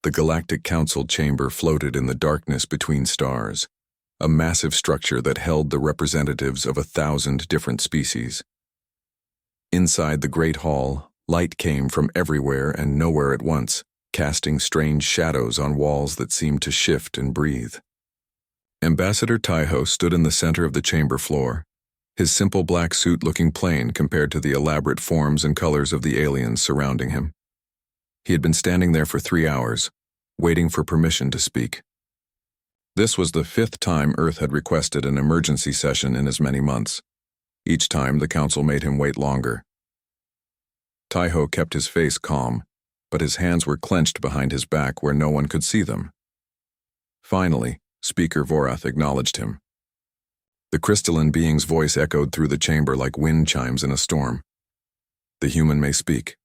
The Galactic Council chamber floated in the darkness between stars, a massive structure that held the representatives of 1,000 different species. Inside the Great Hall, light came from everywhere and nowhere at once, casting strange shadows on walls that seemed to shift and breathe. Ambassador Taiho stood in the center of the chamber floor, his simple black suit looking plain compared to the elaborate forms and colors of the aliens surrounding him. He had been standing there for 3 hours, waiting for permission to speak. This was the 5th time Earth had requested an emergency session in as many months. Each time, the Council made him wait longer. Taiho kept his face calm, but his hands were clenched behind his back where no one could see them. Finally, Speaker Vorath acknowledged him. The crystalline being's voice echoed through the chamber like wind chimes in a storm. The human may speak.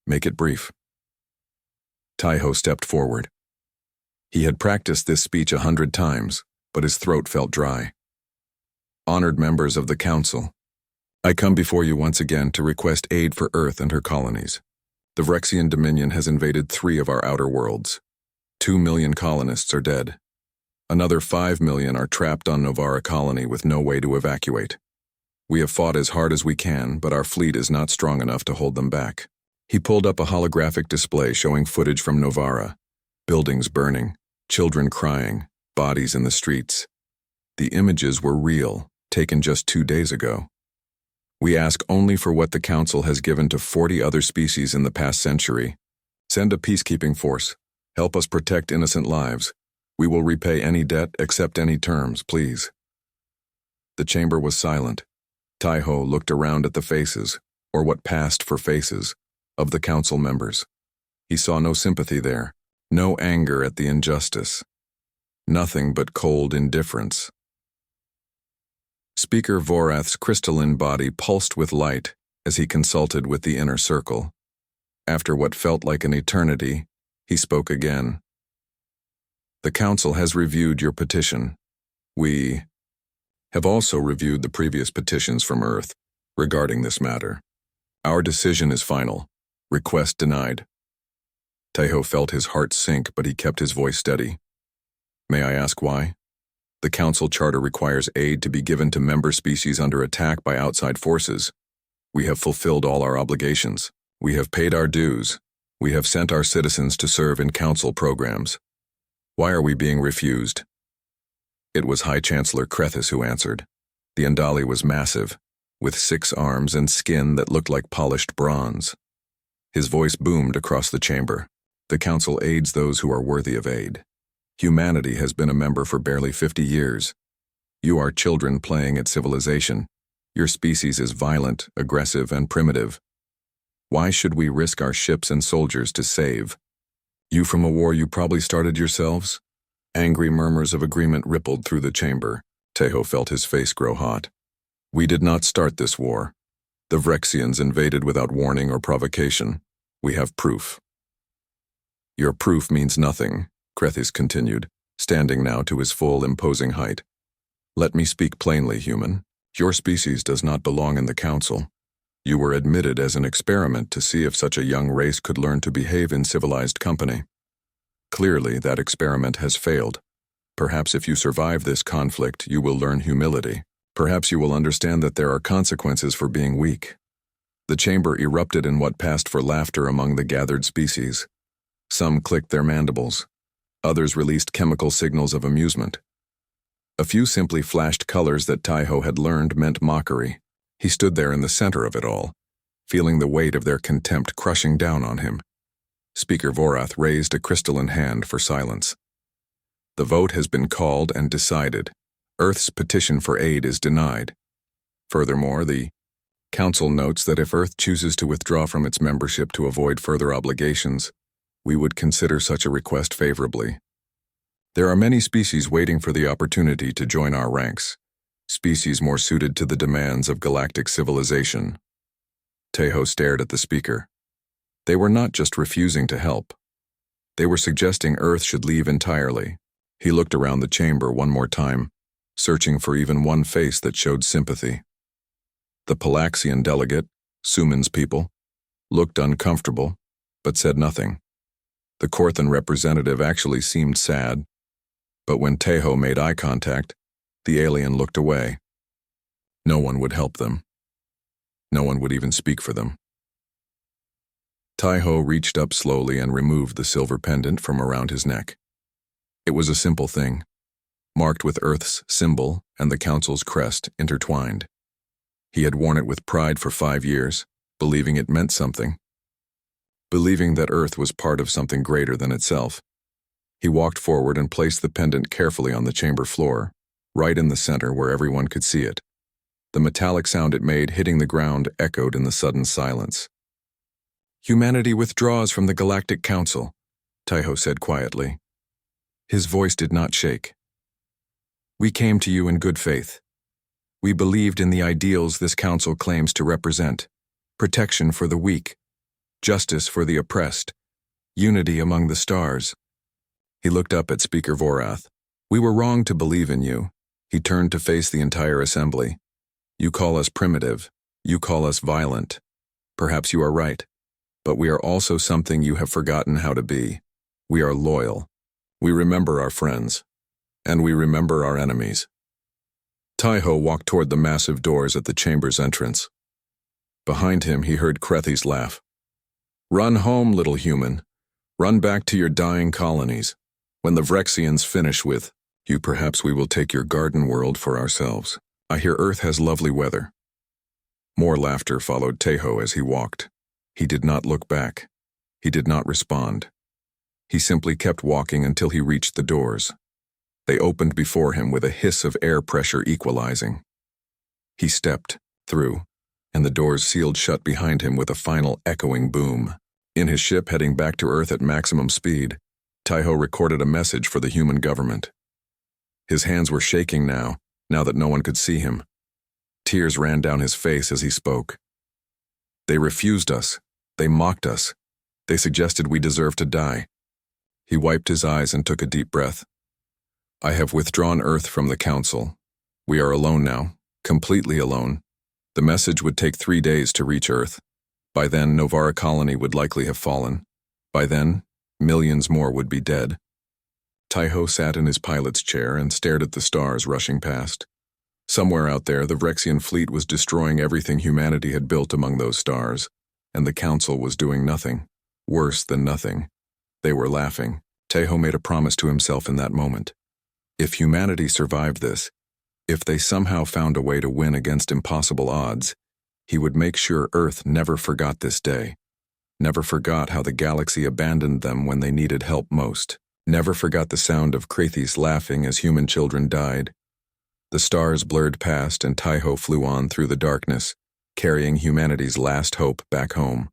Make it brief. Taiho stepped forward. He had practiced this speech 100 times, but his throat felt dry. Honored members of the Council, I come before you once again to request aid for Earth and her colonies. The Vrexian Dominion has invaded 3 of our outer worlds. 2 million colonists are dead. Another 5 million are trapped on Novara colony with no way to evacuate. We have fought as hard as we can, but our fleet is not strong enough to hold them back. He pulled up a holographic display showing footage from Novara, buildings burning, children crying, bodies in the streets. The images were real, taken just 2 days ago. We ask only for what the Council has given to 40 other species in the past century. Send a peacekeeping force. Help us protect innocent lives. We will repay any debt, accept any terms, please. The chamber was silent. Taiho looked around at the faces, or what passed for faces, of the Council members. He saw no sympathy there, no anger at the injustice. Nothing but cold indifference. Speaker Vorath's crystalline body pulsed with light as he consulted with the inner circle. After what felt like an eternity, he spoke again. The Council has reviewed your petition. We have also reviewed the previous petitions from Earth regarding this matter. Our decision is final. Request denied. Taiho felt his heart sink, but he kept his voice steady. May I ask why? The Council Charter requires aid to be given to member species under attack by outside forces. We have fulfilled all our obligations. We have paid our dues. We have sent our citizens to serve in Council programs. Why are we being refused? It was High Chancellor Krethis who answered. The Andali was massive, with 6 arms and skin that looked like polished bronze. His voice boomed across the chamber. The Council aids those who are worthy of aid. Humanity has been a member for barely 50 years. You are children playing at civilization. Your species is violent, aggressive, and primitive. Why should we risk our ships and soldiers to save? You from a war you probably started yourselves? Angry murmurs of agreement rippled through the chamber. Taiho felt his face grow hot. We did not start this war. The Vrexians invaded without warning or provocation. We have proof. Your proof means nothing, Krethis continued, standing now to his full, imposing height. Let me speak plainly, human. Your species does not belong in the Council. You were admitted as an experiment to see if such a young race could learn to behave in civilized company. Clearly, that experiment has failed. Perhaps if you survive this conflict, you will learn humility. Perhaps you will understand that there are consequences for being weak. The chamber erupted in what passed for laughter among the gathered species. Some clicked their mandibles. Others released chemical signals of amusement. A few simply flashed colors that Taiho had learned meant mockery. He stood there in the center of it all, feeling the weight of their contempt crushing down on him. Speaker Vorath raised a crystalline hand for silence. The vote has been called and decided. Earth's petition for aid is denied. Furthermore, the Council notes that if Earth chooses to withdraw from its membership to avoid further obligations, we would consider such a request favorably. There are many species waiting for the opportunity to join our ranks, species more suited to the demands of galactic civilization. Taiho stared at the speaker. They were not just refusing to help. They were suggesting Earth should leave entirely. He looked around the chamber one more time, searching for even one face that showed sympathy. The Palaxian delegate, Suman's people, looked uncomfortable, but said nothing. The Korthan representative actually seemed sad, but when Tejo made eye contact, the alien looked away. No one would help them. No one would even speak for them. Tejo reached up slowly and removed the silver pendant from around his neck. It was a simple thing, marked with Earth's symbol and the Council's crest intertwined. He had worn it with pride for 5 years, believing it meant something. Believing that Earth was part of something greater than itself. He walked forward and placed the pendant carefully on the chamber floor, right in the center where everyone could see it. The metallic sound it made hitting the ground echoed in the sudden silence. "Humanity withdraws from the Galactic Council," Tejo said quietly. His voice did not shake. "We came to you in good faith. We believed in the ideals this council claims to represent: protection for the weak, justice for the oppressed, unity among the stars." He looked up at Speaker Vorath. "We were wrong to believe in you." He turned to face the entire assembly. "You call us primitive. You call us violent. Perhaps you are right. But we are also something you have forgotten how to be. We are loyal. We remember our friends. And we remember our enemies." Tejo walked toward the massive doors at the chamber's entrance. Behind him, he heard Krethi's laugh. "Run home, little human. Run back to your dying colonies. When the Vrexians finish with you, perhaps we will take your garden world for ourselves. I hear Earth has lovely weather." More laughter followed Tejo as he walked. He did not look back. He did not respond. He simply kept walking until he reached the doors. They opened before him with a hiss of air pressure equalizing. He stepped through, and the doors sealed shut behind him with a final echoing boom. In his ship heading back to Earth at maximum speed, Tejo recorded a message for the human government. His hands were shaking now that no one could see him. Tears ran down his face as he spoke. "They refused us. They mocked us. They suggested we deserve to die." He wiped his eyes and took a deep breath. "I have withdrawn Earth from the Council. We are alone now, completely alone. The message would take 3 days to reach Earth. By then, Novara Colony would likely have fallen. By then, millions more would be dead." Tejo sat in his pilot's chair and stared at the stars rushing past. Somewhere out there, the Vrexian fleet was destroying everything humanity had built among those stars, and the Council was doing nothing. Worse than nothing. They were laughing. Tejo made a promise to himself in that moment. If humanity survived this, if they somehow found a way to win against impossible odds, he would make sure Earth never forgot this day. Never forgot how the galaxy abandoned them when they needed help most. Never forgot the sound of Krethi's laughing as human children died. The stars blurred past and Tejo flew on through the darkness, carrying humanity's last hope back home.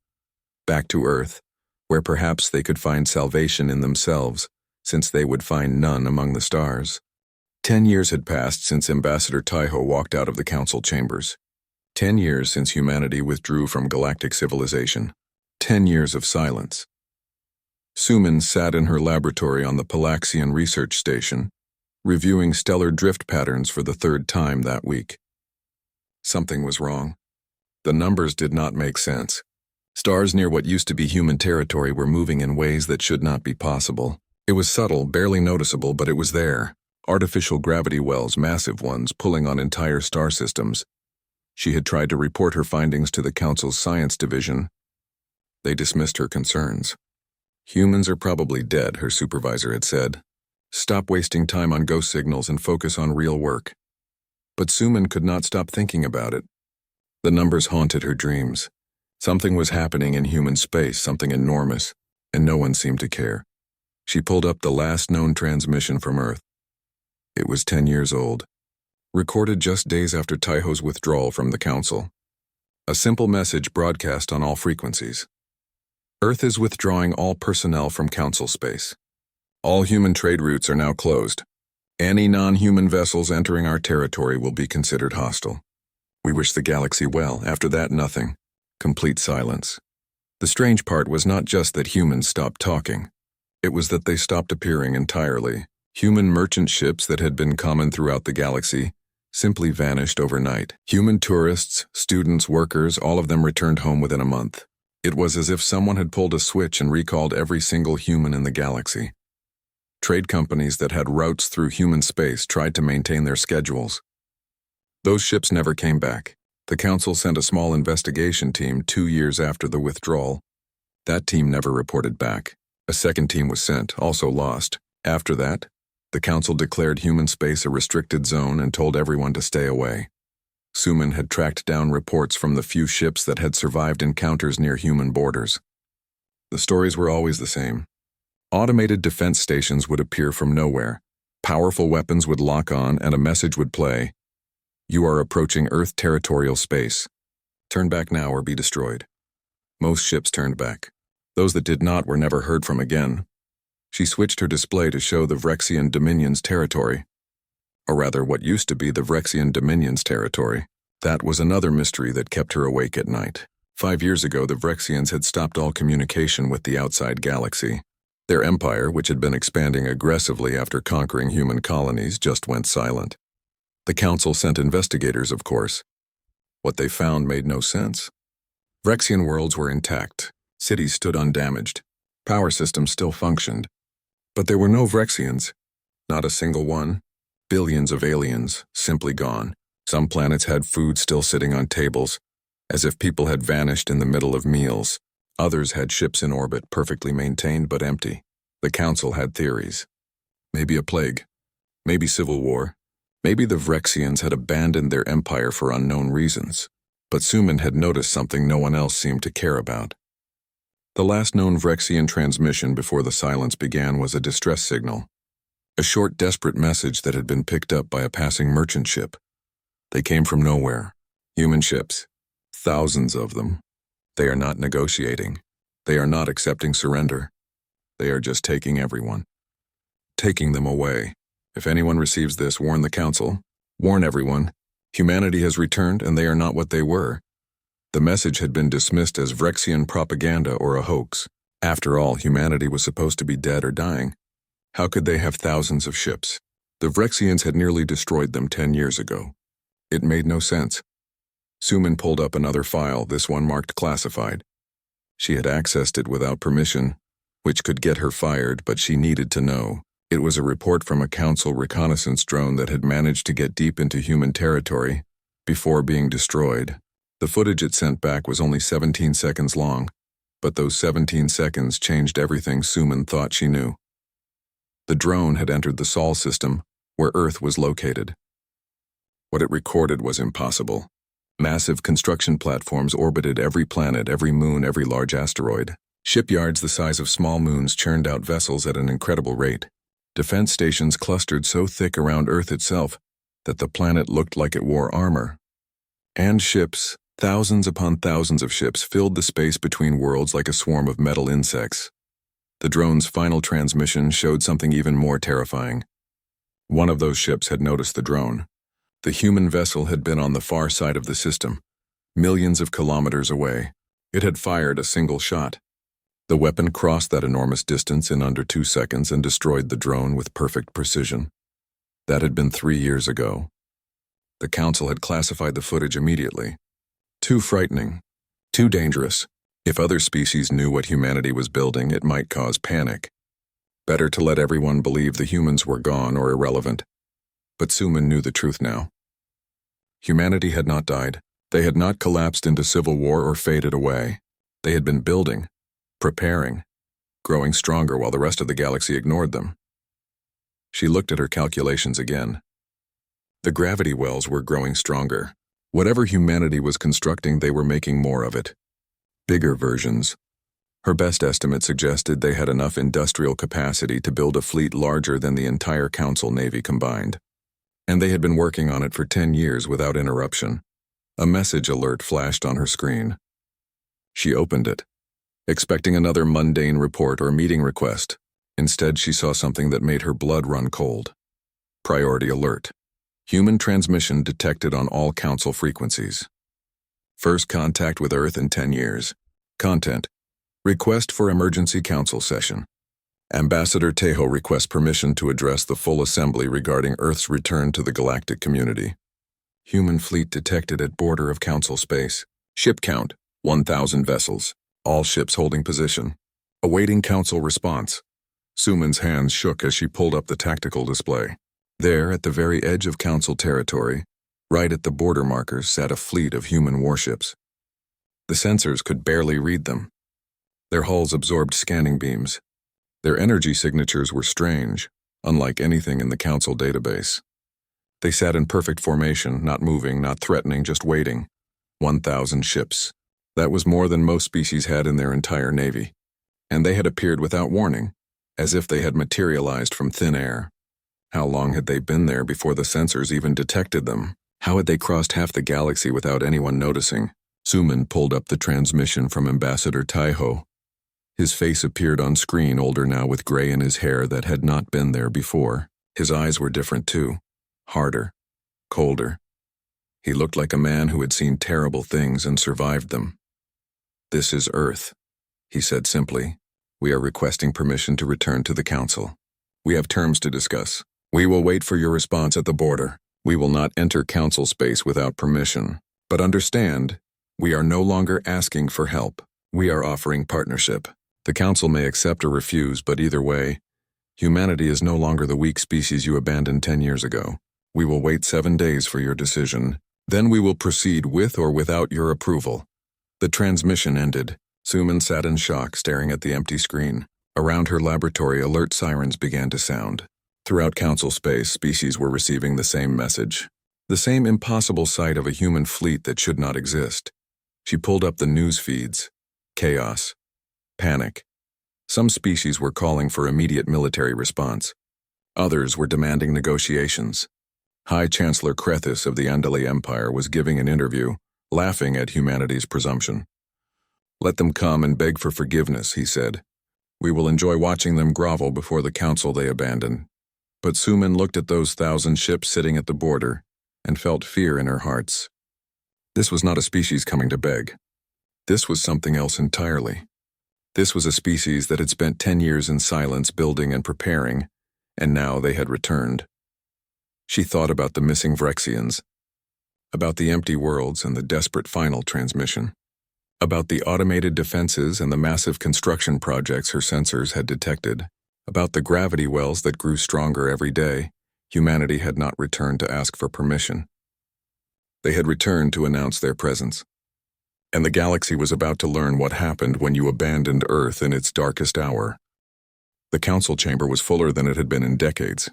Back to Earth, where perhaps they could find salvation in themselves, since they would find none among the stars. 10 years had passed since Ambassador Tejo walked out of the council chambers. 10 years since humanity withdrew from galactic civilization. 10 years of silence. Suman sat in her laboratory on the Palaxian Research Station, reviewing stellar drift patterns for the 3rd time that week. Something was wrong. The numbers did not make sense. Stars near what used to be human territory were moving in ways that should not be possible. It was subtle, barely noticeable, but it was there. Artificial gravity wells, massive ones, pulling on entire star systems. She had tried to report her findings to the Council's Science Division. They dismissed her concerns. "Humans are probably dead," her supervisor had said. "Stop wasting time on ghost signals and focus on real work." But Suman could not stop thinking about it. The numbers haunted her dreams. Something was happening in human space, something enormous, and no one seemed to care. She pulled up the last known transmission from Earth. It was 10 years old, recorded just days after Tejo's withdrawal from the Council. A simple message broadcast on all frequencies. "Earth is withdrawing all personnel from Council space. All human trade routes are now closed. Any non-human vessels entering our territory will be considered hostile. We wish the galaxy well. After that, nothing. Complete silence." The strange part was not just that humans stopped talking. It was that they stopped appearing entirely. Human merchant ships that had been common throughout the galaxy simply vanished overnight. Human tourists, students, workers, all of them returned home within a month. It was as if someone had pulled a switch and recalled every single human in the galaxy. Trade companies that had routes through human space tried to maintain their schedules. Those ships never came back. The Council sent a small investigation team 2 years after the withdrawal. That team never reported back. A second team was sent, also lost. After that, the Council declared human space a restricted zone and told everyone to stay away. Suman had tracked down reports from the few ships that had survived encounters near human borders. The stories were always the same. Automated defense stations would appear from nowhere. Powerful weapons would lock on and a message would play. You are approaching Earth territorial space. Turn back now or be destroyed. Most ships turned back. Those that did not were never heard from again. She switched her display to show the Vrexian Dominion's territory. Or rather, what used to be the Vrexian Dominion's territory. That was another mystery that kept her awake at night. 5 years ago, the Vrexians had stopped all communication with the outside galaxy. Their empire, which had been expanding aggressively after conquering human colonies, just went silent. The Council sent investigators, of course. What they found made no sense. Vrexian worlds were intact. Cities stood undamaged. Power systems still functioned. But there were no Vrexians. Not a single one. Billions of aliens, simply gone. Some planets had food still sitting on tables, as if people had vanished in the middle of meals. Others had ships in orbit, perfectly maintained but empty. The Council had theories. Maybe a plague. Maybe civil war. Maybe the Vrexians had abandoned their empire for unknown reasons. But Suman had noticed something no one else seemed to care about. The last known Vrexian transmission before the silence began was a distress signal. A short, desperate message that had been picked up by a passing merchant ship. They came from nowhere. Human ships. Thousands of them. They are not negotiating. They are not accepting surrender. They are just taking everyone. Taking them away. If anyone receives this, warn the Council. Warn everyone. Humanity has returned and they are not what they were. The message had been dismissed as Vrexian propaganda or a hoax. After all, humanity was supposed to be dead or dying. How could they have thousands of ships? The Vrexians had nearly destroyed them 10 years ago. It made no sense. Suman pulled up another file, this one marked classified. She had accessed it without permission, which could get her fired, but she needed to know. It was a report from a Council reconnaissance drone that had managed to get deep into human territory before being destroyed. The footage it sent back was only 17 seconds long, but those 17 seconds changed everything Suman thought she knew. The drone had entered the Sol system, where Earth was located. What it recorded was impossible. Massive construction platforms orbited every planet, every moon, every large asteroid. Shipyards the size of small moons churned out vessels at an incredible rate. Defense stations clustered so thick around Earth itself that the planet looked like it wore armor. And ships, thousands upon thousands of ships, filled the space between worlds like a swarm of metal insects. The drone's final transmission showed something even more terrifying. One of those ships had noticed the drone. The human vessel had been on the far side of the system, millions of kilometers away. It had fired a single shot. The weapon crossed that enormous distance in under 2 seconds and destroyed the drone with perfect precision. That had been 3 years ago. The Council had classified the footage immediately. Too frightening. Too dangerous. If other species knew what humanity was building, it might cause panic. Better to let everyone believe the humans were gone or irrelevant. But Suman knew the truth now. Humanity had not died. They had not collapsed into civil war or faded away. They had been building, preparing, growing stronger while the rest of the galaxy ignored them. She looked at her calculations again. The gravity wells were growing stronger. Whatever humanity was constructing, they were making more of it. Bigger versions. Her best estimate suggested they had enough industrial capacity to build a fleet larger than the entire Council Navy combined. And they had been working on it for 10 years without interruption. A message alert flashed on her screen. She opened it, expecting another mundane report or meeting request. Instead, she saw something that made her blood run cold. Priority alert. Human transmission detected on all Council frequencies. First contact with Earth in 10 years. Content. Request for emergency Council session. Ambassador Tejo requests permission to address the full assembly regarding Earth's return to the galactic community. Human fleet detected at border of Council space. Ship count, 1,000 vessels. All ships holding position. Awaiting council response. Suman's hands shook as she pulled up the tactical display. There, at the very edge of council territory, right at the border markers, sat a fleet of human warships. The sensors could barely read them. Their hulls absorbed scanning beams. Their energy signatures were strange, unlike anything in the council database. They sat in perfect formation, not moving, not threatening, just waiting. 1,000 ships. That was more than most species had in their entire navy. And they had appeared without warning, as if they had materialized from thin air. How long had they been there before the sensors even detected them? How had they crossed half the galaxy without anyone noticing? Suman pulled up the transmission from Ambassador Taiho. His face appeared on screen, older now with gray in his hair that had not been there before. His eyes were different too. Harder. Colder. He looked like a man who had seen terrible things and survived them. "This is Earth," he said simply. "We are requesting permission to return to the council. We have terms to discuss. We will wait for your response at the border. We will not enter council space without permission. But understand, we are no longer asking for help. We are offering partnership. The council may accept or refuse, but either way, humanity is no longer the weak species you abandoned 10 years ago. We will wait 7 days for your decision. Then we will proceed with or without your approval." The transmission ended. Suman sat in shock, staring at the empty screen. Around her laboratory, alert sirens began to sound. Throughout council space, species were receiving the same message. The same impossible sight of a human fleet that should not exist. She pulled up the news feeds. Chaos. Panic. Some species were calling for immediate military response. Others were demanding negotiations. High Chancellor Krethis of the Andali Empire was giving an interview, laughing at humanity's presumption. "Let them come and beg for forgiveness," he said. "We will enjoy watching them grovel before the council they abandon." But Suman looked at those 1,000 ships sitting at the border and felt fear in her hearts. This was not a species coming to beg. This was something else entirely. This was a species that had spent 10 years in silence building and preparing, and now they had returned. She thought about the missing Vrexians, about the empty worlds and the desperate final transmission, about the automated defenses and the massive construction projects her sensors had detected, about the gravity wells that grew stronger every day. Humanity had not returned to ask for permission. They had returned to announce their presence. And the galaxy was about to learn what happened when you abandoned Earth in its darkest hour. The council chamber was fuller than it had been in decades.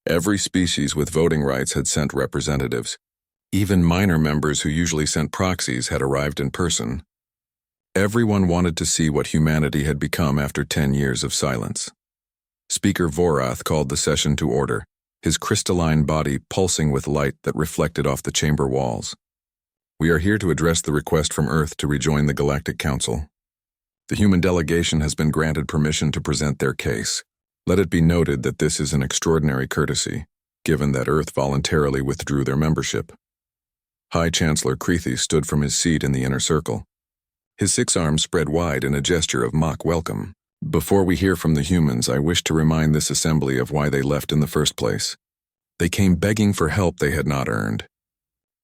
Every species with voting rights had sent representatives. Even minor members who usually sent proxies had arrived in person. Everyone wanted to see what humanity had become after 10 years of silence. Speaker Vorath called the session to order, his crystalline body pulsing with light that reflected off the chamber walls. "We are here to address the request from Earth to rejoin the Galactic Council. The human delegation has been granted permission to present their case. Let it be noted that this is an extraordinary courtesy, given that Earth voluntarily withdrew their membership." High Chancellor Krethis stood from his seat in the inner circle. His 6 arms spread wide in a gesture of mock welcome. "Before we hear from the humans, I wish to remind this assembly of why they left in the first place. They came begging for help they had not earned.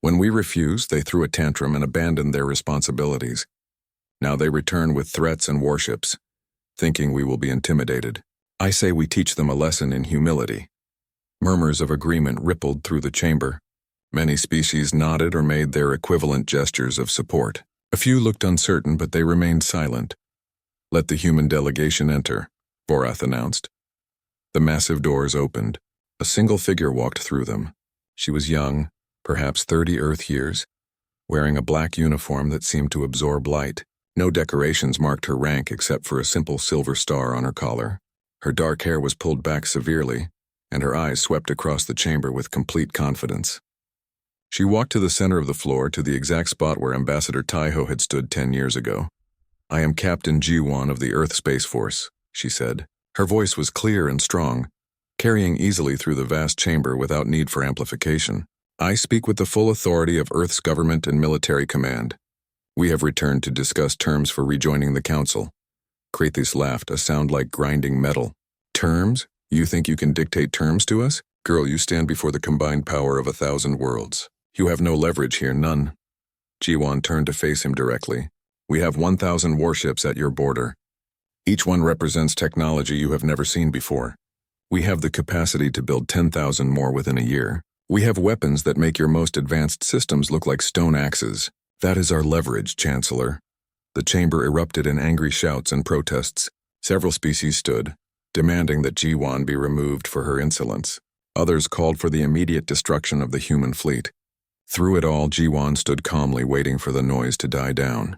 When we refused, they threw a tantrum and abandoned their responsibilities. Now they return with threats and warships, thinking we will be intimidated. I say we teach them a lesson in humility." Murmurs of agreement rippled through the chamber. Many species nodded or made their equivalent gestures of support. A few looked uncertain, but they remained silent. "Let the human delegation enter," Vorath announced. The massive doors opened. A single figure walked through them. She was young, perhaps 30 Earth years, wearing a black uniform that seemed to absorb light. No decorations marked her rank except for a simple silver star on her collar. Her dark hair was pulled back severely, and her eyes swept across the chamber with complete confidence. She walked to the center of the floor, to the exact spot where Ambassador Taiho had stood 10 years ago. "I am Captain G1 of the Earth Space Force," she said. Her voice was clear and strong, carrying easily through the vast chamber without need for amplification. "I speak with the full authority of Earth's government and military command. We have returned to discuss terms for rejoining the Council." Krethis laughed, a sound like grinding metal. "Terms? You think you can dictate terms to us? Girl, you stand before the combined power of 1,000 worlds. You have no leverage here, none." G1 turned to face him directly. We have 1,000 warships at your border. Each one represents technology you have never seen before. We have the capacity to build 10,000 more within a year. We have weapons that make your most advanced systems look like stone axes. That is our leverage, Chancellor. The chamber erupted in angry shouts and protests. Several species stood, demanding that Jiwan be removed for her insolence. Others called for the immediate destruction of the human fleet. Through it all, Jiwan stood calmly waiting for the noise to die down.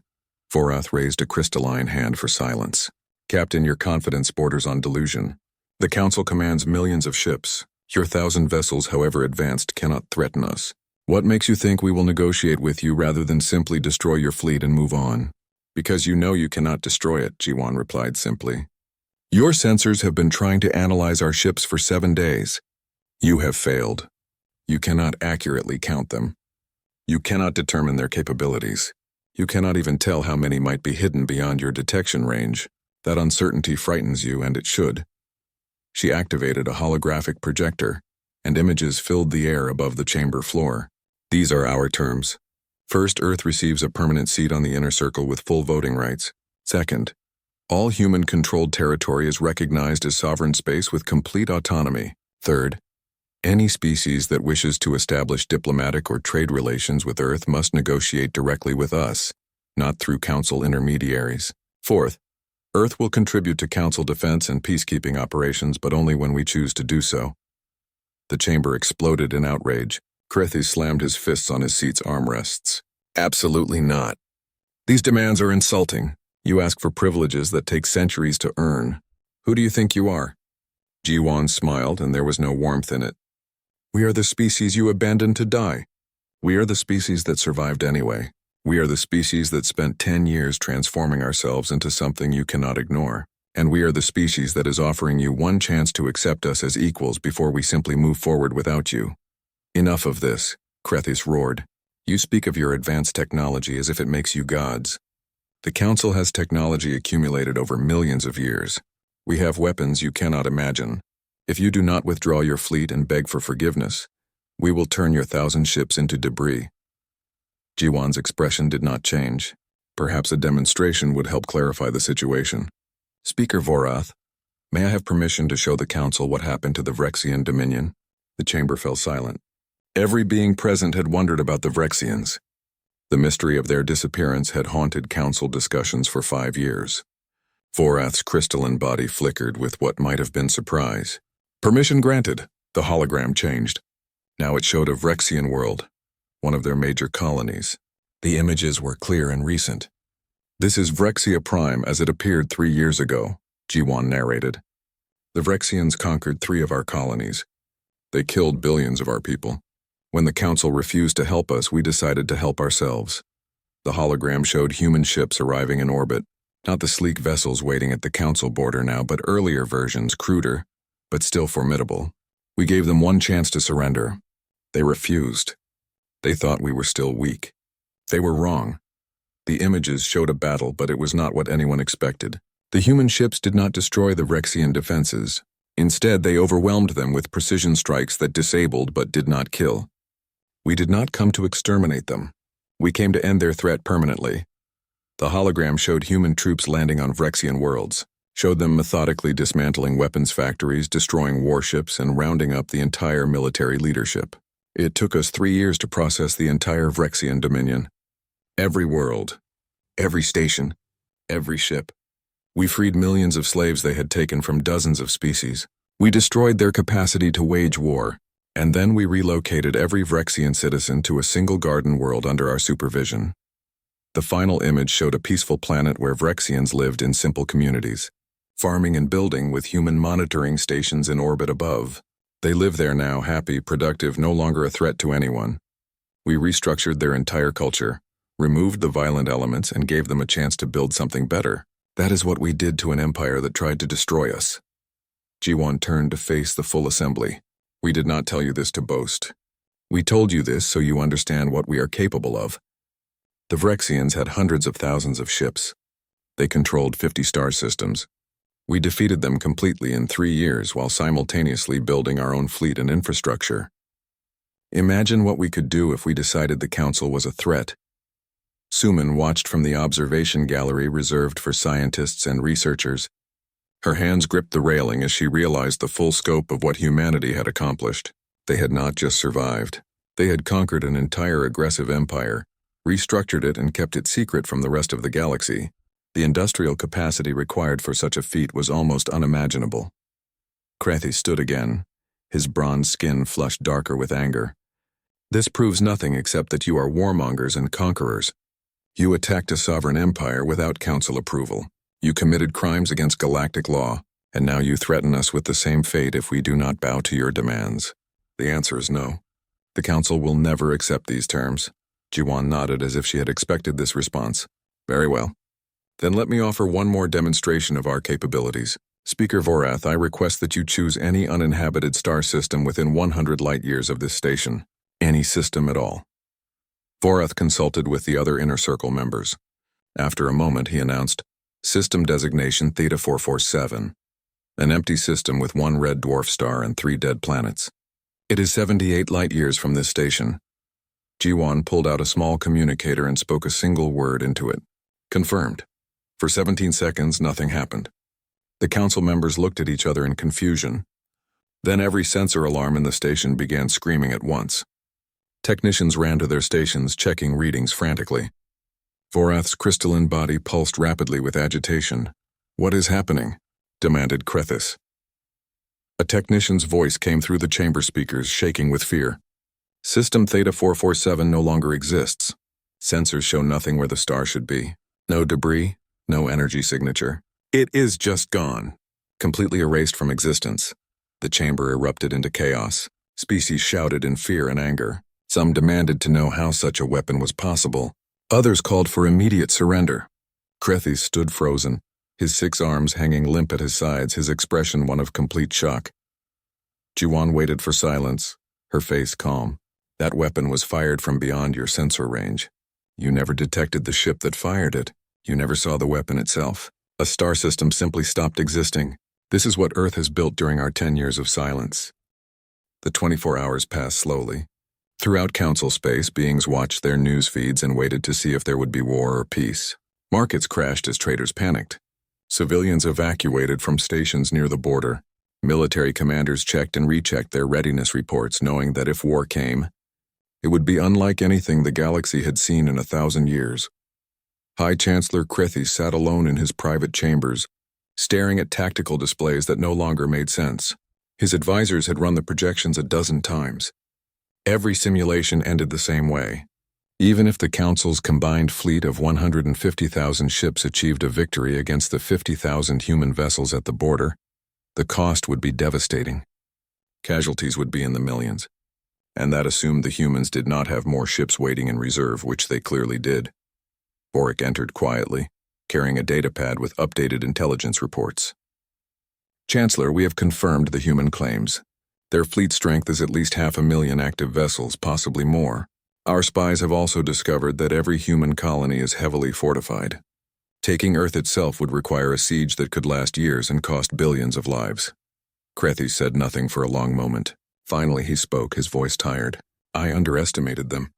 Vorath raised a crystalline hand for silence. Captain, your confidence borders on delusion. The Council commands millions of ships. Your 1,000 vessels, however advanced, cannot threaten us. What makes you think we will negotiate with you rather than simply destroy your fleet and move on? Because you know you cannot destroy it, Jiwan replied simply. Your sensors have been trying to analyze our ships for 7 days. You have failed. You cannot accurately count them. You cannot determine their capabilities. You cannot even tell how many might be hidden beyond your detection range. That uncertainty frightens you, and it should. She activated a holographic projector, and images filled the air above the chamber floor. These are our terms. First, Earth receives a permanent seat on the inner circle with full voting rights. Second, all human-controlled territory is recognized as sovereign space with complete autonomy. Third, any species that wishes to establish diplomatic or trade relations with Earth must negotiate directly with us, not through Council intermediaries. Fourth, Earth will contribute to Council defense and peacekeeping operations, but only when we choose to do so. The chamber exploded in outrage. Krithis slammed his fists on his seat's armrests. Absolutely not. These demands are insulting. You ask for privileges that take centuries to earn. Who do you think you are? Jiwan smiled, and there was no warmth in it. We are the species you abandoned to die. We are the species that survived anyway. We are the species that spent 10 years transforming ourselves into something you cannot ignore. And we are the species that is offering you one chance to accept us as equals before we simply move forward without you. Enough of this, Krethis roared. You speak of your advanced technology as if it makes you gods. The Council has technology accumulated over millions of years. We have weapons you cannot imagine. If you do not withdraw your fleet and beg for forgiveness, we will turn your 1,000 ships into debris. Jiwan's expression did not change. Perhaps a demonstration would help clarify the situation. Speaker Vorath, may I have permission to show the Council what happened to the Vrexian Dominion? The chamber fell silent. Every being present had wondered about the Vrexians. The mystery of their disappearance had haunted Council discussions for 5 years. Vorath's crystalline body flickered with what might have been surprise. Permission granted. The hologram changed. Now it showed a Vrexian world, one of their major colonies. The images were clear and recent. This is Vrexia Prime as it appeared 3 years ago, Jiwan narrated. The Vrexians conquered 3 of our colonies. They killed billions of our people. When the Council refused to help us, we decided to help ourselves. The hologram showed human ships arriving in orbit, not the sleek vessels waiting at the Council border now, but earlier versions, cruder, but still formidable. We gave them one chance to surrender. They refused. They thought we were still weak. They were wrong. The images showed a battle, but it was not what anyone expected. The human ships did not destroy the Vrexian defenses. Instead, they overwhelmed them with precision strikes that disabled but did not kill. We did not come to exterminate them. We came to end their threat permanently. The hologram showed human troops landing on Vrexian worlds, showed them methodically dismantling weapons factories, destroying warships, and rounding up the entire military leadership. It took us 3 years to process the entire Vrexian Dominion. Every world, every station, every ship. We freed millions of slaves they had taken from dozens of species. We destroyed their capacity to wage war. And then we relocated every Vrexian citizen to a single garden world under our supervision. The final image showed a peaceful planet where Vrexians lived in simple communities, farming and building with human monitoring stations in orbit above. They live there now, happy, productive, no longer a threat to anyone. We restructured their entire culture, removed the violent elements, and gave them a chance to build something better. That is what we did to an empire that tried to destroy us. Jiwan turned to face the full assembly. We did not tell you this to boast. We told you this so you understand what we are capable of. The Vrexians had hundreds of thousands of ships. They controlled 50 star systems. We defeated them completely in 3 years while simultaneously building our own fleet and infrastructure. Imagine what we could do if we decided the Council was a threat. Suman watched from the observation gallery reserved for scientists and researchers. Her hands gripped the railing as she realized the full scope of what humanity had accomplished. They had not just survived. They had conquered an entire aggressive empire, restructured it and kept it secret from the rest of the galaxy. The industrial capacity required for such a feat was almost unimaginable. Krethi stood again, his bronze skin flushed darker with anger. This proves nothing except that you are warmongers and conquerors. You attacked a sovereign empire without council approval. You committed crimes against galactic law, and now you threaten us with the same fate if we do not bow to your demands. The answer is no. The council will never accept these terms. Jiwan nodded as if she had expected this response. Very well. Then let me offer one more demonstration of our capabilities. Speaker Vorath, I request that you choose any uninhabited star system within 100 light-years of this station. Any system at all. Vorath consulted with the other Inner Circle members. After a moment, he announced, System designation Theta 447. An empty system with 1 red dwarf star and 3 dead planets. It is 78 light-years from this station. Jiwan pulled out a small communicator and spoke a single word into it. Confirmed. For 17 seconds, nothing happened. The council members looked at each other in confusion. Then every sensor alarm in the station began screaming at once. Technicians ran to their stations, checking readings frantically. Vorath's crystalline body pulsed rapidly with agitation. What is happening? Demanded Krethis. A technician's voice came through the chamber speakers, shaking with fear. System Theta 447 no longer exists. Sensors show nothing where the star should be. No debris, no energy signature. It is just gone. Completely erased from existence. The chamber erupted into chaos. Species shouted in fear and anger. Some demanded to know how such a weapon was possible. Others called for immediate surrender. Krethis stood frozen, his 6 arms hanging limp at his sides, his expression one of complete shock. Jiwan waited for silence, her face calm. That weapon was fired from beyond your sensor range. You never detected the ship that fired it. You never saw the weapon itself. A star system simply stopped existing. This is what Earth has built during our 10 years of silence. The 24 hours passed slowly. Throughout council space, beings watched their news feeds and waited to see if there would be war or peace. Markets crashed as traders panicked. Civilians evacuated from stations near the border. Military commanders checked and rechecked their readiness reports, knowing that if war came, it would be unlike anything the galaxy had seen in 1,000 years. High Chancellor Krethi sat alone in his private chambers, staring at tactical displays that no longer made sense. His advisors had run the projections a dozen times. Every simulation ended the same way. Even if the Council's combined fleet of 150,000 ships achieved a victory against the 50,000 human vessels at the border, the cost would be devastating. Casualties would be in the millions. And that assumed the humans did not have more ships waiting in reserve, which they clearly did. Boric entered quietly, carrying a datapad with updated intelligence reports. Chancellor, we have confirmed the human claims. Their fleet strength is at least 500,000 active vessels, possibly more. Our spies have also discovered that every human colony is heavily fortified. Taking Earth itself would require a siege that could last years and cost billions of lives. Krethi said nothing for a long moment. Finally he spoke, his voice tired. I underestimated them.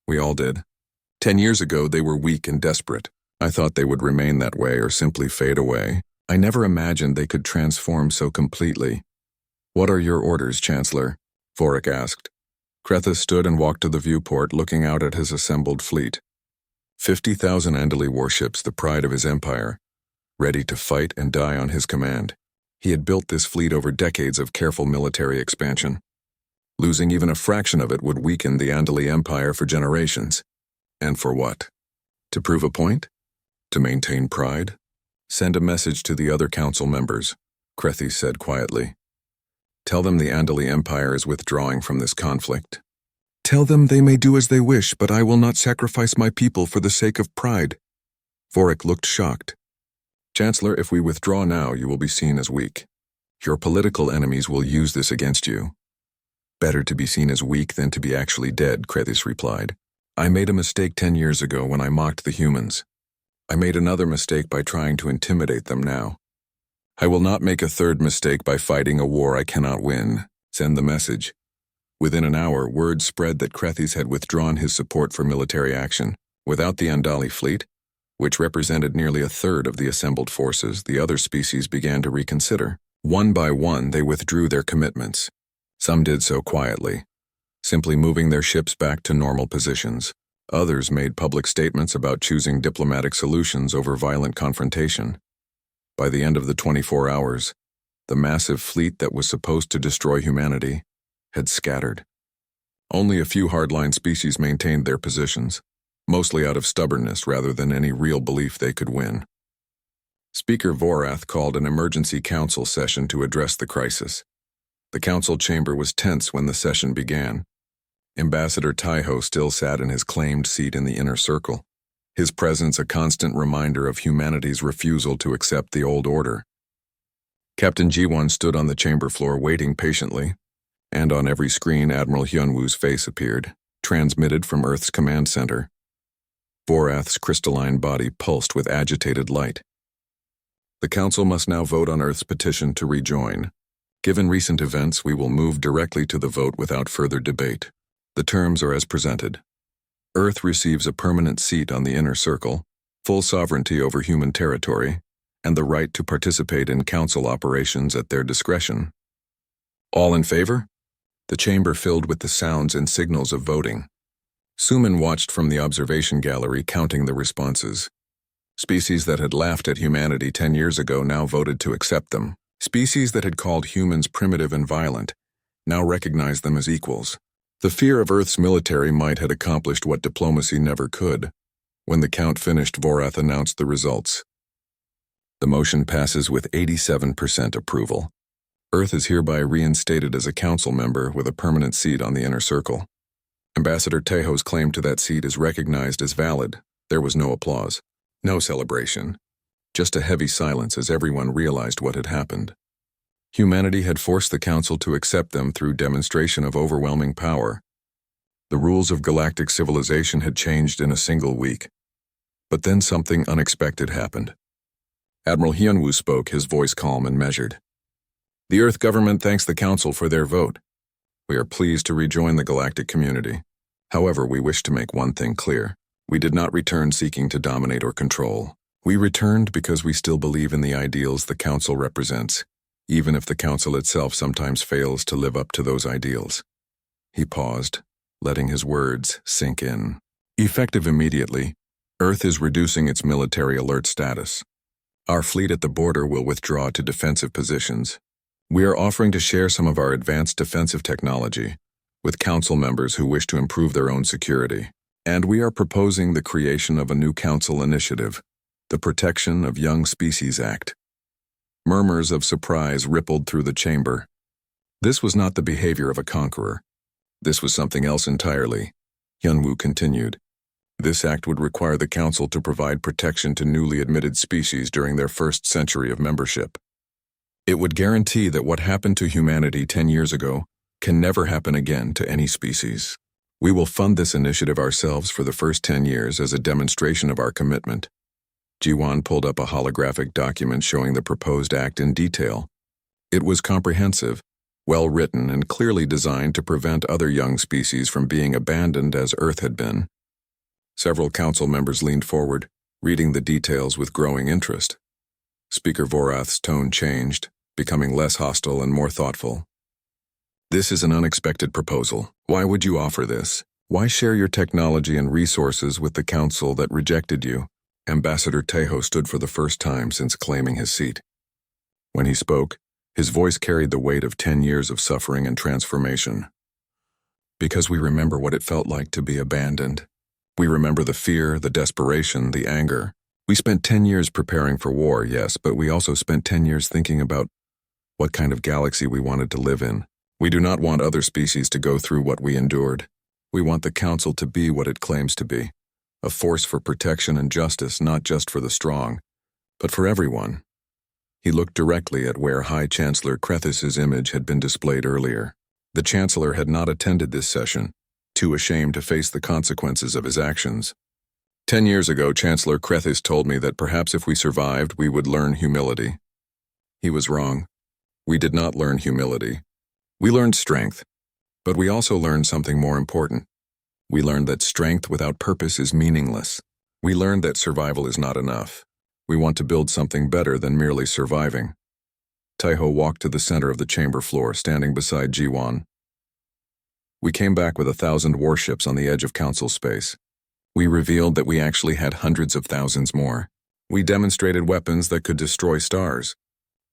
We all did. 10 years ago they were weak and desperate. I thought they would remain that way or simply fade away. I never imagined they could transform so completely. What are your orders, Chancellor? Vorik asked. Krethis stood and walked to the viewport, looking out at his assembled fleet. 50,000 Andali warships, the pride of his empire, ready to fight and die on his command. He had built this fleet over decades of careful military expansion. Losing even a fraction of it would weaken the Andali Empire for generations. And for what? To prove a point? To maintain pride? Send a message to the other council members, Krethi said quietly. Tell them the Andali Empire is withdrawing from this conflict. Tell them they may do as they wish, but I will not sacrifice my people for the sake of pride. Vorik looked shocked. Chancellor, if we withdraw now, you will be seen as weak. Your political enemies will use this against you. Better to be seen as weak than to be actually dead, Krethis replied. I made a mistake 10 years ago when I mocked the humans. I made another mistake by trying to intimidate them now. I will not make a third mistake by fighting a war I cannot win. Send the message. Within an hour, word spread that Krethis had withdrawn his support for military action. Without the Andali fleet, which represented nearly a third of the assembled forces, the other species began to reconsider. One by one, they withdrew their commitments. Some did so quietly, simply moving their ships back to normal positions. Others made public statements about choosing diplomatic solutions over violent confrontation. By the end of the 24 hours, the massive fleet that was supposed to destroy humanity had scattered. Only a few hardline species maintained their positions, mostly out of stubbornness rather than any real belief they could win. Speaker Vorath called an emergency council session to address the crisis. The council chamber was tense when the session began. Ambassador Taiho still sat in his claimed seat in the inner circle, his presence a constant reminder of humanity's refusal to accept the old order. Captain Jiwon stood on the chamber floor waiting patiently, and on every screen Admiral Hyunwoo's face appeared, transmitted from Earth's command center. Vorath's crystalline body pulsed with agitated light. The Council must now vote on Earth's petition to rejoin. Given recent events, we will move directly to the vote without further debate. The terms are as presented. Earth receives a permanent seat on the inner circle, full sovereignty over human territory, and the right to participate in Council operations at their discretion. All in favor? The chamber filled with the sounds and signals of voting. Suman watched from the observation gallery, counting the responses. Species that had laughed at humanity 10 years ago now voted to accept them. Species that had called humans primitive and violent now recognized them as equals. The fear of Earth's military might had accomplished what diplomacy never could. When the count finished, Vorath announced the results. The motion passes with 87% approval. Earth is hereby reinstated as a council member with a permanent seat on the inner circle. Ambassador Taiho's claim to that seat is recognized as valid. There was no applause, no celebration, just a heavy silence as everyone realized what had happened. Humanity had forced the council to accept them through demonstration of overwhelming power. The rules of galactic civilization had changed in a single week. But then something unexpected happened. Admiral Hyunwoo spoke, his voice calm and measured. The Earth government thanks the council for their vote. We are pleased to rejoin the galactic community. However, we wish to make one thing clear. We did not return seeking to dominate or control. We returned because we still believe in the ideals the council represents, even if the council itself sometimes fails to live up to those ideals. He paused, letting his words sink in. Effective immediately, Earth is reducing its military alert status. Our fleet at the border will withdraw to defensive positions. We are offering to share some of our advanced defensive technology with council members who wish to improve their own security. And we are proposing the creation of a new council initiative, the Protection of Young Species Act. Murmurs of surprise rippled through the chamber. This was not the behavior of a conqueror. This was something else entirely. Hyunwoo continued. This act would require the council to provide protection to newly admitted species during their first century of membership. It would guarantee that what happened to humanity 10 years ago can never happen again to any species. We will fund this initiative ourselves for the first 10 years as a demonstration of our commitment. Jiwon pulled up a holographic document showing the proposed act in detail. It was comprehensive, well-written, and clearly designed to prevent other young species from being abandoned as Earth had been. Several council members leaned forward, reading the details with growing interest. Speaker Vorath's tone changed, becoming less hostile and more thoughtful. This is an unexpected proposal. Why would you offer this? Why share your technology and resources with the council that rejected you? Ambassador Taiho stood for the first time since claiming his seat. When he spoke, his voice carried the weight of 10 years of suffering and transformation. Because we remember what it felt like to be abandoned. We remember the fear, the desperation, the anger. We spent 10 years preparing for war, yes, but we also spent 10 years thinking about what kind of galaxy we wanted to live in. We do not want other species to go through what we endured. We want the Council to be what it claims to be, a force for protection and justice, not just for the strong, but for everyone. He looked directly at where High Chancellor Krethis' image had been displayed earlier. The Chancellor had not attended this session, too ashamed to face the consequences of his actions. 10 years ago, Chancellor Krethis told me that perhaps if we survived, we would learn humility. He was wrong. We did not learn humility. We learned strength, but we also learned something more important. We learned that strength without purpose is meaningless. We learned that survival is not enough. We want to build something better than merely surviving. Taiho walked to the center of the chamber floor, standing beside Jiwan. We came back with 1,000 warships on the edge of council space. We revealed that we actually had hundreds of thousands more. We demonstrated weapons that could destroy stars.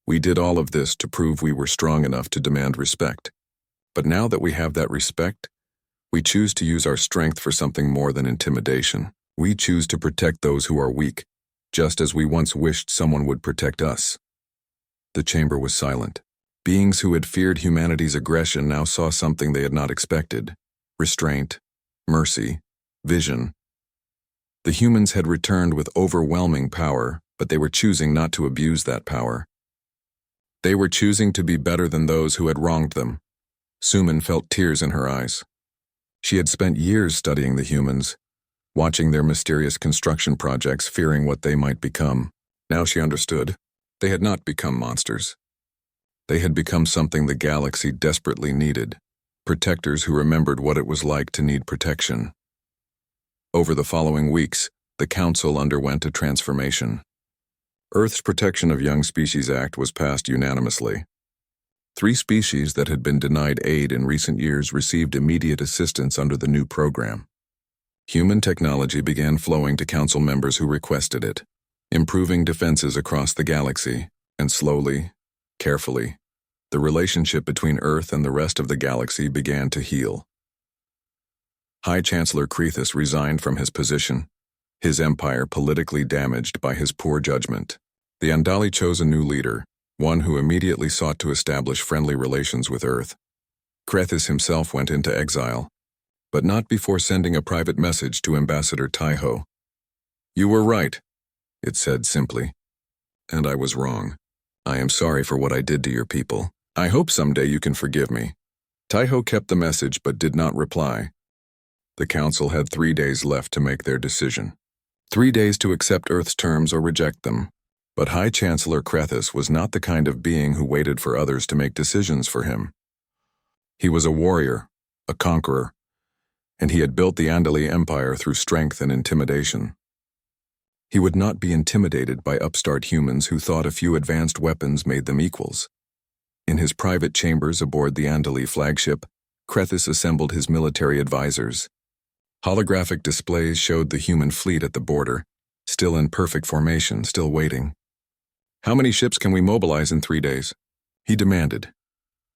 We did all of this to prove we were strong enough to demand respect. But now that we have that respect, we choose to use our strength for something more than intimidation. We choose to protect those who are weak, just as we once wished someone would protect us. The chamber was silent. Beings who had feared humanity's aggression now saw something they had not expected: restraint, mercy, vision. The humans had returned with overwhelming power, but they were choosing not to abuse that power. They were choosing to be better than those who had wronged them. Suman felt tears in her eyes. She had spent years studying the humans, watching their mysterious construction projects, fearing what they might become. Now she understood. They had not become monsters. They had become something the galaxy desperately needed: protectors who remembered what it was like to need protection. Over the following weeks, the Council underwent a transformation. Earth's Protection of Young Species Act was passed unanimously. 3 species that had been denied aid in recent years received immediate assistance under the new program. Human technology began flowing to Council members who requested it, improving defenses across the galaxy, and slowly, carefully, the relationship between Earth and the rest of the galaxy began to heal. High Chancellor Krethus resigned from his position, his empire politically damaged by his poor judgment. The Andali chose a new leader, one who immediately sought to establish friendly relations with Earth. Krethus himself went into exile, but not before sending a private message to Ambassador Taiho. "You were right," it said simply, "and I was wrong. I am sorry for what I did to your people. I hope someday you can forgive me." Taiho kept the message but did not reply. The Council had 3 days left to make their decision. 3 days to accept Earth's terms or reject them. But High Chancellor Krethus was not the kind of being who waited for others to make decisions for him. He was a warrior, a conqueror, and he had built the Andali Empire through strength and intimidation. He would not be intimidated by upstart humans who thought a few advanced weapons made them equals. In his private chambers aboard the Andali flagship, Krethus assembled his military advisors. Holographic displays showed the human fleet at the border, still in perfect formation, still waiting. "How many ships can we mobilize in 3 days?" he demanded.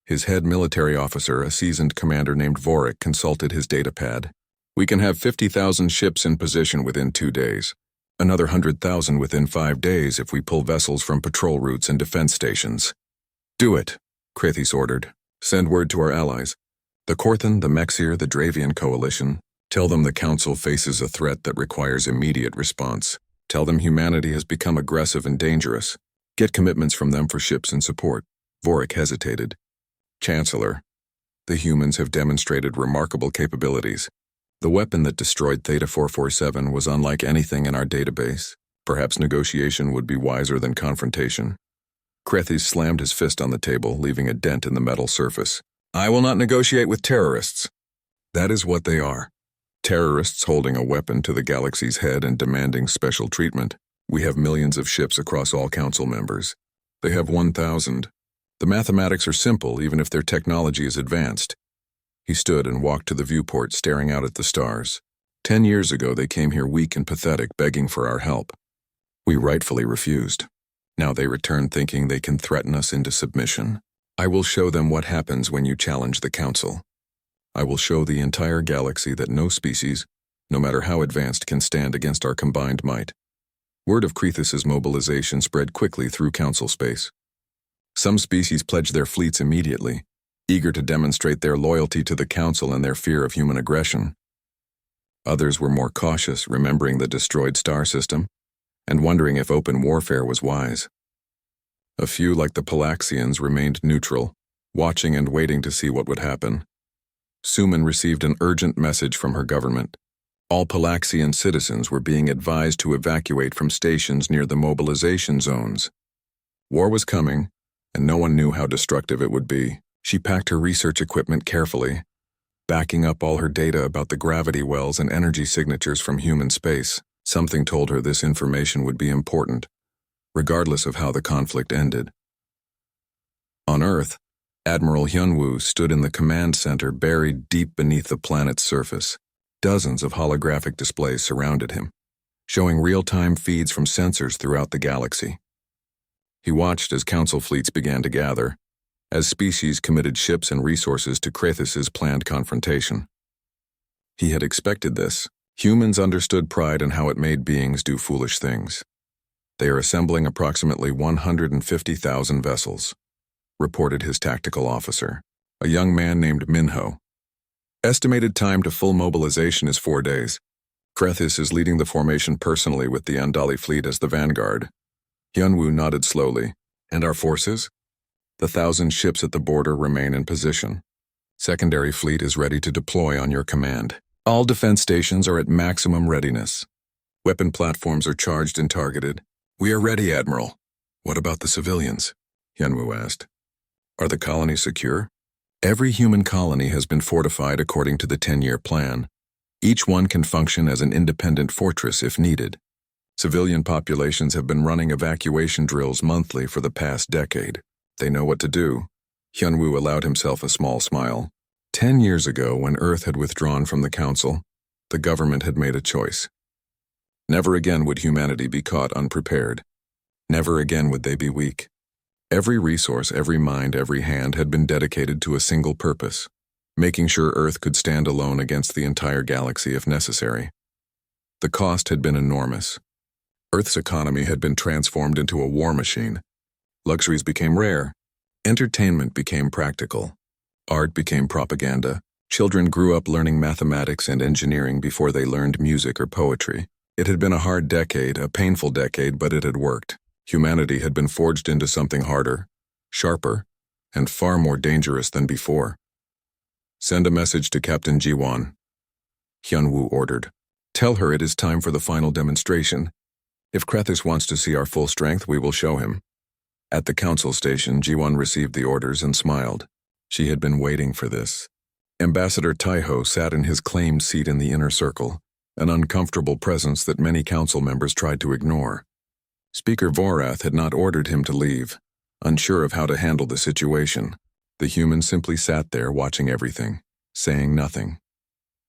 His head military officer, a seasoned commander named Vorik, consulted his datapad. "We can have 50,000 ships in position within 2 days. Another 100,000 within 5 days if we pull vessels from patrol routes and defense stations." "Do it," Krethus ordered. "Send word to our allies. The Korthan, the Mexir, the Dravian coalition. Tell them the Council faces a threat that requires immediate response. Tell them humanity has become aggressive and dangerous. Get commitments from them for ships and support." Vorik hesitated. "Chancellor, the humans have demonstrated remarkable capabilities. The weapon that destroyed Theta 447 was unlike anything in our database. Perhaps negotiation would be wiser than confrontation." Krethus slammed his fist on the table, leaving a dent in the metal surface. "I will not negotiate with terrorists." "That is what they are. Terrorists holding a weapon to the galaxy's head and demanding special treatment. We have millions of ships across all Council members. They have 1,000. The mathematics are simple, even if their technology is advanced." He stood and walked to the viewport, staring out at the stars. 10 years ago, they came here weak and pathetic, begging for our help. We rightfully refused. Now they return thinking they can threaten us into submission. I will show them what happens when you challenge the Council. I will show the entire galaxy that no species, no matter how advanced, can stand against our combined might. Word of Krethus's mobilization spread quickly through Council space. Some species pledged their fleets immediately, eager to demonstrate their loyalty to the Council and their fear of human aggression. Others were more cautious, remembering the destroyed star system, and wondering if open warfare was wise. A few, like the Palaxians, remained neutral, watching and waiting to see what would happen. Suman received an urgent message from her government. All Palaxian citizens were being advised to evacuate from stations near the mobilization zones. War was coming, and no one knew how destructive it would be. She packed her research equipment carefully, backing up all her data about the gravity wells and energy signatures from human space. Something told her this information would be important, regardless of how the conflict ended. On Earth, Admiral Hyunwoo stood in the command center buried deep beneath the planet's surface. Dozens of holographic displays surrounded him, showing real-time feeds from sensors throughout the galaxy. He watched as council fleets began to gather, as species committed ships and resources to Krathus's planned confrontation. He had expected this. Humans understood pride and how it made beings do foolish things. They are assembling approximately 150,000 vessels, reported his tactical officer, a young man named Minho. Estimated time to full mobilization is 4 days. Krathus is leading the formation personally with the Andali fleet as the vanguard. Hyunwoo nodded slowly. And our forces? The 1,000 ships at the border remain in position. Secondary fleet is ready to deploy on your command. All defense stations are at maximum readiness. Weapon platforms are charged and targeted. We are ready, Admiral. What about the civilians? Hyunwoo asked. Are the colonies secure? Every human colony has been fortified according to the 10-year plan. Each one can function as an independent fortress if needed. Civilian populations have been running evacuation drills monthly for the past decade. They know what to do. Hyunwoo allowed himself a small smile. 10 years ago, when Earth had withdrawn from the Council, the government had made a choice. Never again would humanity be caught unprepared. Never again would they be weak. Every resource, every mind, every hand had been dedicated to a single purpose, making sure Earth could stand alone against the entire galaxy if necessary. The cost had been enormous. Earth's economy had been transformed into a war machine. Luxuries became rare. Entertainment became practical. Art became propaganda. Children grew up learning mathematics and engineering before they learned music or poetry. It had been a hard decade, a painful decade, but it had worked. Humanity had been forged into something harder, sharper, and far more dangerous than before. Send a message to Captain Jiwon, Hyunwoo ordered. Tell her it is time for the final demonstration. If Krathus wants to see our full strength, we will show him. At the council station, Jiwon received the orders and smiled. She had been waiting for this. Ambassador Taiho sat in his claimed seat in the inner circle, an uncomfortable presence that many council members tried to ignore. Speaker Vorath had not ordered him to leave, unsure of how to handle the situation. The human simply sat there watching everything, saying nothing.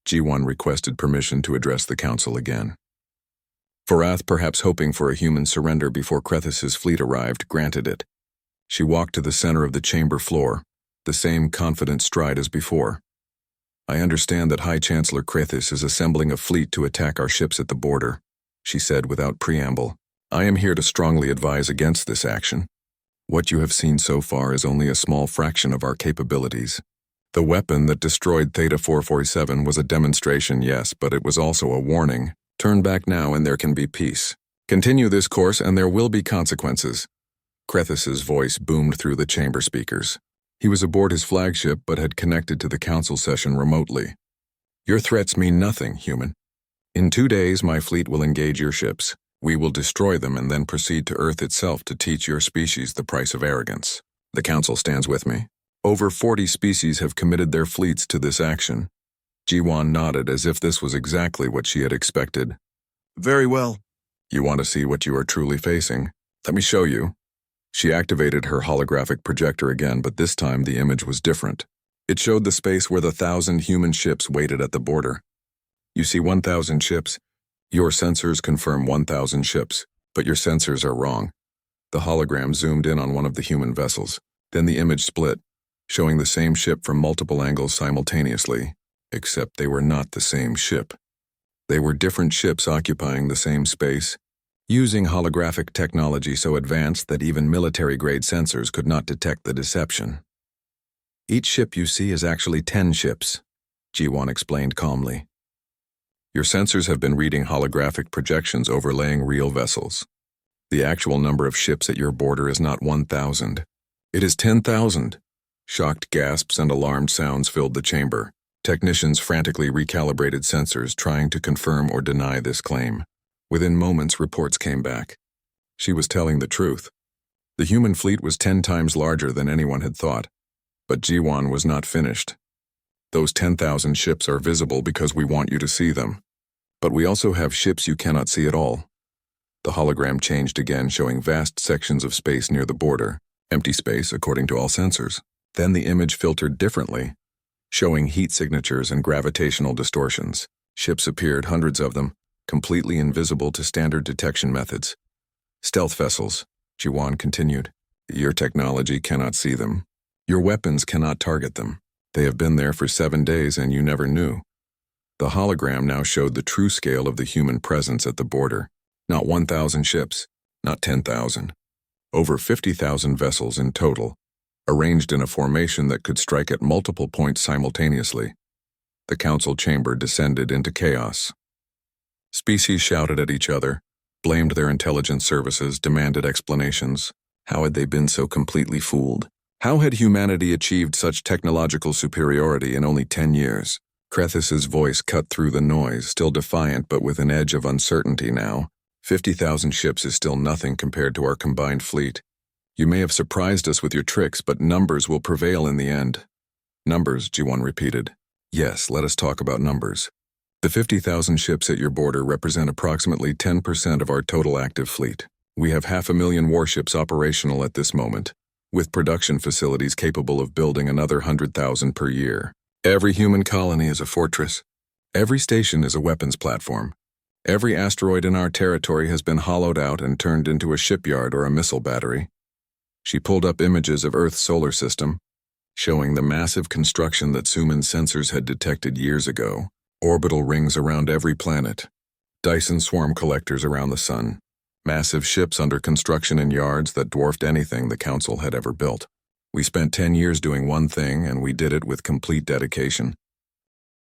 Jiwon requested permission to address the council again. Vorath, perhaps hoping for a human surrender before Krathus's fleet arrived, granted it. She walked to the center of the chamber floor, the same confident stride as before. I understand that High Chancellor Krathus is assembling a fleet to attack our ships at the border, she said without preamble. I am here to strongly advise against this action. What you have seen so far is only a small fraction of our capabilities. The weapon that destroyed Theta 447 was a demonstration, yes, but it was also a warning. Turn back now and there can be peace. Continue this course and there will be consequences. Krathus's voice boomed through the chamber speakers. He was aboard his flagship but had connected to the council session remotely. Your threats mean nothing, human. In 2 days, my fleet will engage your ships. We will destroy them and then proceed to Earth itself to teach your species the price of arrogance. The council stands with me. Over 40 species have committed their fleets to this action. Jiwon nodded as if this was exactly what she had expected. Very well. You want to see what you are truly facing? Let me show you. She activated her holographic projector again, but this time the image was different. It showed the space where the 1,000 human ships waited at the border. You see 1,000 ships. Your sensors confirm 1,000 ships, but your sensors are wrong. The hologram zoomed in on one of the human vessels. Then the image split, showing the same ship from multiple angles simultaneously, except they were not the same ship. They were different ships occupying the same space, using holographic technology so advanced that even military-grade sensors could not detect the deception. Each ship you see is actually 10 ships, Jiwon explained calmly. Your sensors have been reading holographic projections overlaying real vessels. The actual number of ships at your border is not 1,000. It is 10,000. Shocked gasps and alarmed sounds filled the chamber. Technicians frantically recalibrated sensors, trying to confirm or deny this claim. Within moments, reports came back. She was telling the truth. The human fleet was 10 times larger than anyone had thought. But Jiwon was not finished. Those 10,000 ships are visible because we want you to see them. But we also have ships you cannot see at all. The hologram changed again, showing vast sections of space near the border, empty space according to all sensors. Then the image filtered differently, showing heat signatures and gravitational distortions. Ships appeared, hundreds of them, completely invisible to standard detection methods. Stealth vessels, Jiwan continued. Your technology cannot see them. Your weapons cannot target them. They have been there for 7 days and you never knew. The hologram now showed the true scale of the human presence at the border. Not 1,000 ships, not 10,000. Over 50,000 vessels in total, arranged in a formation that could strike at multiple points simultaneously. The council chamber descended into chaos. Species shouted at each other, blamed their intelligence services, demanded explanations. How had they been so completely fooled? How had humanity achieved such technological superiority in only 10 years? Krethis' voice cut through the noise, still defiant but with an edge of uncertainty now. 50,000 ships is still nothing compared to our combined fleet. You may have surprised us with your tricks, but numbers will prevail in the end. Numbers, Jiwan repeated. Yes, let us talk about numbers. The 50,000 ships at your border represent approximately 10% of our total active fleet. We have 500,000 warships operational at this moment, with production facilities capable of building another 100,000 per year. Every human colony is a fortress. Every station is a weapons platform. Every asteroid in our territory has been hollowed out and turned into a shipyard or a missile battery. She pulled up images of Earth's solar system, showing the massive construction that Suman's sensors had detected years ago. Orbital rings around every planet. Dyson swarm collectors around the sun. Massive ships under construction in yards that dwarfed anything the Council had ever built. We spent 10 years doing one thing, and we did it with complete dedication.